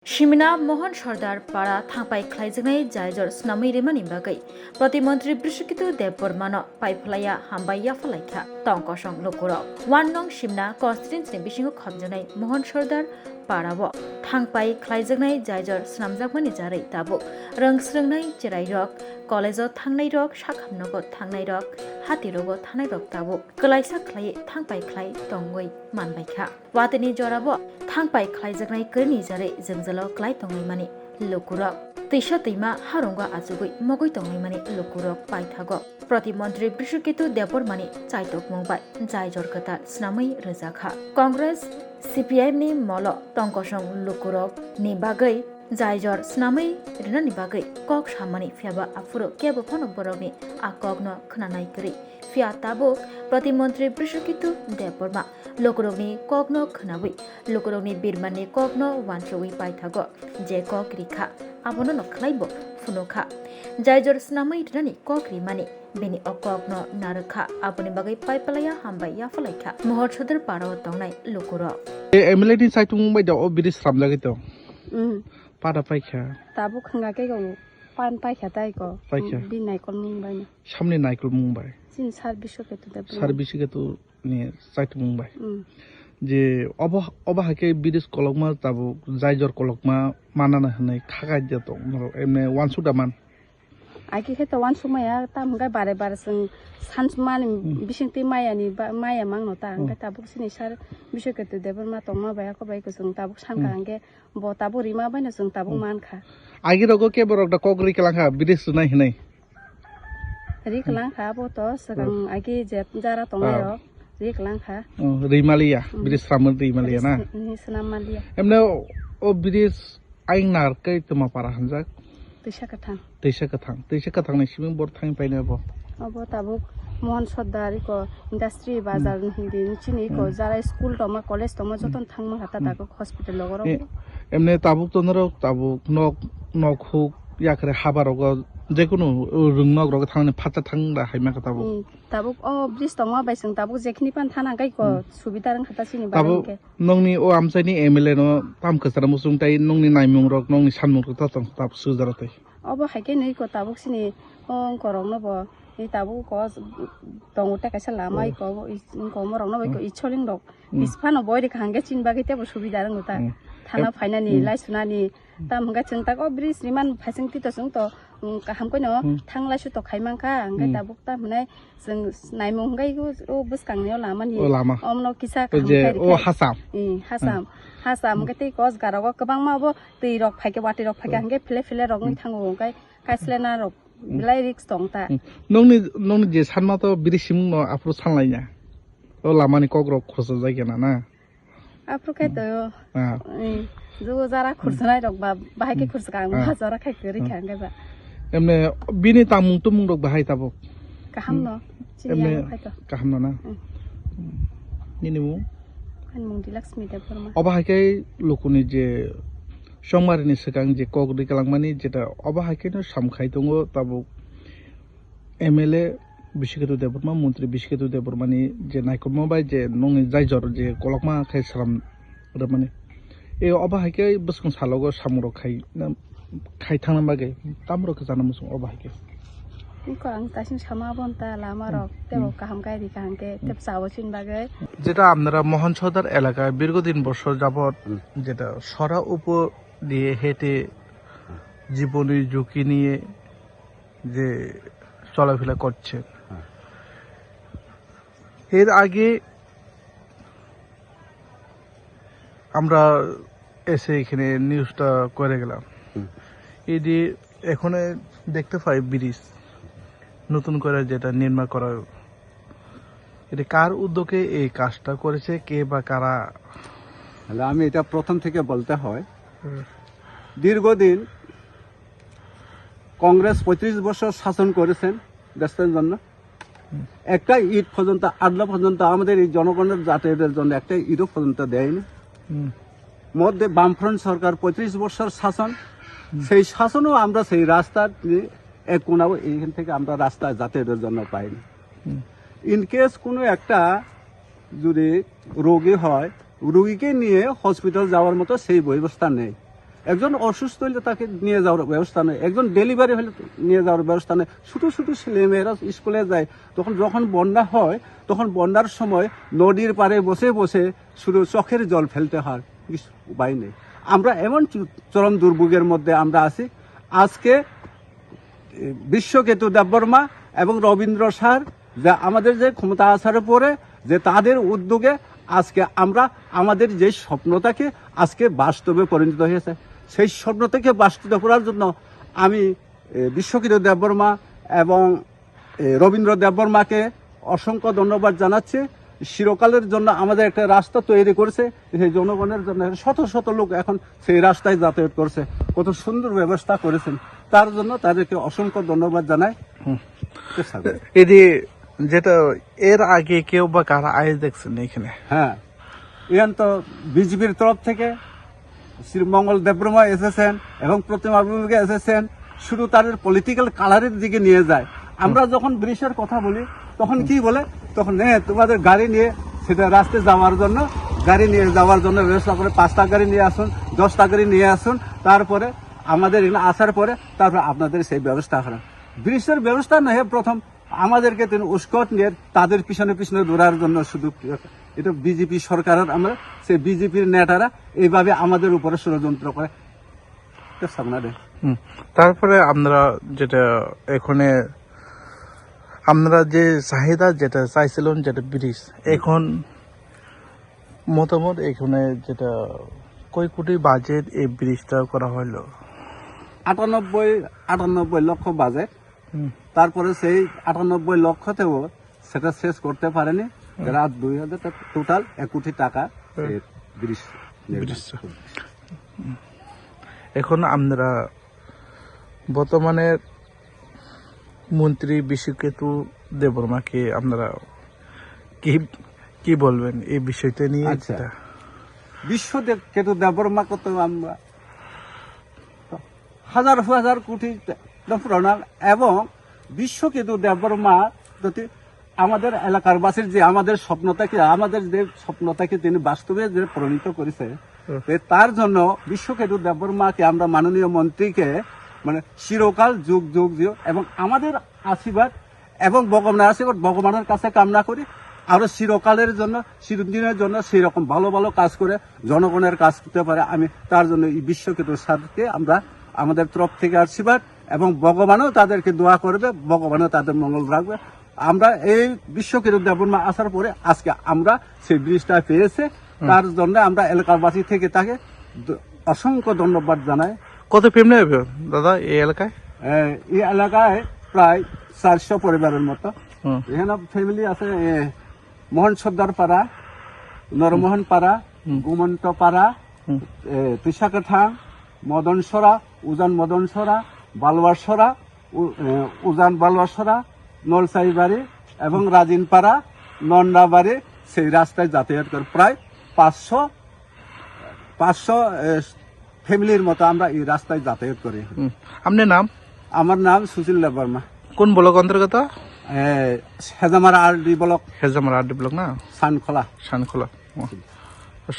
Shimina Mohan Sardar Para Thampai Klaijangai Jaijor Snami Remani Bagai Pratimantri Brishikitu Depormano Paiplaya Hambaya Falaika Tongkosong Lokuro Wanong Shimna Constituency Bishingo Khobjanai Mohan Sardar Parawo Thangpai Klaijangai Jaijor Snamjakmani Jarai Tabu Rangsrangnai Jerai Rock College of Thangnai Rock Shakhamnogo Thangnai Rock Hatirogo Thangnai Rock Tabu Kalaisa Klai Thangpai Klai Tongoi Manbaika Watani Jorabo Thangpai Klaijaknai Kerni Jarai Jengzalo Klai Tongai Mani Lokurok Tisha Tima Haronga Azugui Mogoi Tongai Mani Lokurok Paithago Pratimantri Brishikitu Depor Mani Chaitok Mongbai Jaijor Kata Snamai Rezakha Congress CPM ni Molo Tongkosong Lokurok ni Bagai Jaijor Snamai Rinani Bagai Kok Shamani Fiaba Afuro Kebo Pono Borogni Akogno Khananai Kri Fia Tabuk Pratimantri Brishikitu Deporma Lokurogni Kogno Khanawi Lokurogni Birmani Kogno Wantrowi Paithago Je Kok Rikha Abono no Klaibo Funoka Jaijor Snamai Rinani Kok Rimani Beni Okogno Naraka Aboni Bagai Paipalaya Hambai Yafalaika Mohor Sodar Paro Tongnai Lokuro Emily Saitung by the Obidis Ramlagito. Pada Paika. Tabu Kangako, Pan Paika Taiko, Be Nikon Mumbai. Shamni Nikol Mumbai. Since Harbishop to the Sarbishito near Site Mumbai. The Obahake Bidis Kologma Tabu, Zaijor Kologma, Manana, Kagajato, and one Sudaman. I get one Sumaya, Tamga Barabaras, Sansman, Bishinti Mayani, Maya Manota, and Tabu Sinishar, Bishop to the Devermatoma, Bayakobacus and Tabu Shankange, Botabu Rima Banas and Tabu Manka. I get a go cable of the Kogrikalaka, Bidis Nahine. Riklanka, Botos, I get Jara Tomero, Riklanka, Rimalia, Bidis Ramon Rimaliana. Nisamalia. And now, Obidis Ainar Kaituma Parahanzak. Tishakatan. Tishakatan is even board time pineapple. About a book, Mon Sodariko, Industry Bazar, Chinico, Zara School, Toma, College, Tomazoton, Tangma, Hatako, Hospital, or Emne Tabuk Tonero, Tabuk, Nok Hook, Yakre Habarogo, Jekuno, Runog, Rotan, Patatang, the Himakatabu. Tabuk, oh, Bristol, by some Tabu, Zeknipan, Tanagaiko, Subitan, Hatasini, Tabu, Noni, oh, I'm saying Emileno, Tamkasaramusum, Noni Naimurok, Noni Sanmuk, Tab Suzarate. Over Hageniko Tabuxini, on Coronobo, Itabu cause Tonguta Casalama, is in Comorono, it's cholling dog. This pan of boy can get in Bagate, should be Daranguta. Tana Finani, Lysunani, Tam Gatsan Tago Breeze, Riman passing Tito Sunto, Kahamkono, Tanglashu to Kaimanka, and get a book time, Naimungai, oh, Buscangio Lama, Omno Kisa, oh, Hassam. Hasam get cause Garawa Kabangmabo, the rock Pakawati rock Pakan get play filler of Tango, Kaislena of Lyrics Tonta. No just Hamato Bidishim or Afro Sanlaya. Oh, Lamani Kogro crosses again. Aprocato Zara Kursana of Bahaki Kurska, Hazara Kakari can give it. Binitam Tumung Bahaitabo. Kahamno, Kahamana. Ninimu. Obahake Lukuni je Shomarini Sakang je Kog de Kalamani Jeta Obahake Sam Kaitongo Tabu MLA Bishiketu de Burma, Muntri Bishiketu de Burmani, Jenaikomoba, Je Nong Zaijor, Je Kolokma Kaisram Ramani. E Obahake Buskun Halogo Samuro Kaitanamage, Tamro Kazanamus Obahake. যেটা আপনারা মোহন সর্দার এলাকায় দীর্ঘদিন বছর যাবত যেটা সরা উপর দিয়ে হেঁটে জীবনী ঝুঁকি নিয়ে যে চলাফেরা করছেন এর আগে আমরা এসে এখানে নিউজটা করে গেলাম এই যে এখন দেখতে পাই ব্রিজ নতুন করে যেটা নির্মাণ করা এটা কার উদ্যোগে এই কাজটা করেছে কে বা কারা আমি এটা প্রথম থেকে বলতে হয় দীর্ঘদিন কংগ্রেস ৩৫ বছর শাসন করেছেন দেশের জন্য একটা ইট পর্যন্ত আড্ডা পর্যন্ত আমাদের এই জনগণের যাতায়াতের জন্য একটা ইটও পর্যন্ত দেয়নি মধ্যে বামফ্রন্ট সরকার ৩৫ বছর শাসন সেই শাসনও আমরা সেই রাস্তার এক কোনাও এইখান থেকে আমরা রাস্তা যাতায়াতের জন্য পাইনি ইনকেস কোনো একটা যদি রোগী হয় রোগীকে নিয়ে হসপিটাল যাওয়ার মতো সেই ব্যবস্থা নেই একজন অসুস্থ হলে তাকে নিয়ে যাওয়ার ব্যবস্থা নেই, একজন ডেলিভারি হলে নিয়ে যাওয়ার ব্যবস্থা নেই। ছোট ছোট ছেলেমেয়েরা স্কুলে যায়, যখন বন্যা হয় তখন বন্যার সময় নদীর পাড়ে বসে বসে শুধু চোখের জল ফেলতে হয়, কিছু উপায় নেই। আমরা এমন চরম দুর্ভোগের মধ্যে আমরা আছি। আজকে বিশ্বকেতু দেববর্মা এবং রবীন্দ্র স্যার যা আমাদের যে ক্ষমতা আসার পরে যে তাদের উদ্যোগে আজকে আমরা আমাদের যে স্বপ্নটাকে আজকে বাস্তবে পরিণত হয়েছে, সেই স্বপ্নটাকে বাস্তব করার জন্য আমি বিশ্বকেতু দেববর্মা এবং রবীন্দ্র দেববর্মাকে অসংখ্য ধন্যবাদ জানাচ্ছি। চিরকালের জন্য আমাদের একটা রাস্তা তৈরি করেছে, সেই জনগণের জন্য শত শত লোক এখন সেই রাস্তায় যাতায়াত করছে, কত সুন্দর ব্যবস্থা করেছেন, তার জন্য তাদেরকে অসংখ্য ধন্যবাদ জানাই। এদি যেটা এর আগে কেউ বা কারা আয় দেখছেন এখানে? হ্যাঁ, এখন তো বিজেপির তরফ থেকে শ্রী মঙ্গল দেববর্মা এসেছেন এবং প্রতিমা বিভাগে এসেছেন, শুধু তাদের পলিটিক্যাল কালারের দিকে নিয়ে যায়। আমরা যখন ব্রিজের কথা বলি তখন কি বলে, তখন তোমাদের গাড়ি নিয়ে সেটা রাস্তায় যাওয়ার জন্য ব্যবস্থা করে 5টা গাড়ি নিয়ে আসুন, 10টা গাড়ি নিয়ে আসুন, তারপরে আমাদের এখানে আসার পরে তারপরে আপনাদের সেই ব্যবস্থা করেন। ব্রিজের ব্যবস্থা নয়, প্রথম আমাদেরকে তিনি উস্কট নিয়ে তাদের পিছনে পিছনে দৌড়ার জন্য শুধু, এটা বিজেপি সরকারের, আমরা সেই বিজেপির নেতারা এইভাবে আমাদের উপরে ষড়যন্ত্র করে। তারপরে আমরা যেটা এখানে আমরা যে চাহিদা যেটা চাইছিলাম, যেটা ব্রিজ, এখন মতামত এখানে যেটা কয় কোটি বাজেট এই ব্রিজটা করা হলো? 98 লক্ষ বাজেট। তারপরে সেই 98 লক্ষতেও সেটা শেষ করতে পারেনি, রাত 2000 টোটাল 1 কোটি টাকা ব্রিজ। এখন আমরা বর্তমানে মন্ত্রী বিশ্বকেতু দেববর্মাকে আপনারা কি বলবেন এই বিষয়টা নিয়ে? আচ্ছা, বিশ্বকেতু দেববর্মা কত আমরা হাজার হাজার কোটি প্রণাম, এবং বিশ্বকেতু দেববর্মা যদি আমাদের এলাকার বাসীর যে আমাদের স্বপ্নটাকে তিনি বাস্তবে যে পরিণত করেছে, তার জন্য বিশ্বকেতু দেববর্মাকে আমরা মাননীয় মন্ত্রীকে মানে চিরকাল যুগ যুগ এবং আমাদের আশীর্বাদ এবং ভগবানের কাছে কামনা করি আরো চিরকালের জন্য, চিরদিনের জন্য সেই রকম ভালো ভালো কাজ করে জনগণের কাজ করতে পারে। আমি তার জন্য এই বিশ্বকেতু স্যারকে আমরা আমাদের তরফ থেকে আশীর্বাদ, এবং ভগবানও তাদেরকে দোয়া করবে, ভগবানও তাদের মঙ্গল রাখবে। আমরা এই বিশ্বকেতু দেববর্মা আসার পরে আজকে আমরা সেই ব্রিজটা পেয়েছে, তার জন্য আমরা এলাকাবাসী থেকে তাকে অসংখ্য ধন্যবাদ জানাই। কত ফ্যামিলি হবে দাদা এই এলাকায়? এই এলাকায় প্রায় 400 পরিবারের মতো। এখানে ফ্যামিলি আছে মোহন সর্দার পাড়া, নরমোহন পাড়া, গুমন্ত পাড়া, তুষাকাঠা, মদনসরা, উজান মদনসরা, বালুয়াসরা, উজান বালুয়াসরা, নলসাই বাড়ি এবং রাজিনপাড়া, নন্ডা বাড়ি। সেই রাস্তায় যাতায়াত করে প্রায় 500 ফ্যামিলির মতো আমরা এই রাস্তায় যাতায়াত করি। আপনার নাম? আমার নাম সুশীল দেববর্মা। কোন ব্লক অন্তর্গত? Hezamara RD block. Hezamara RD block না? সানখোলা। সানখোলা।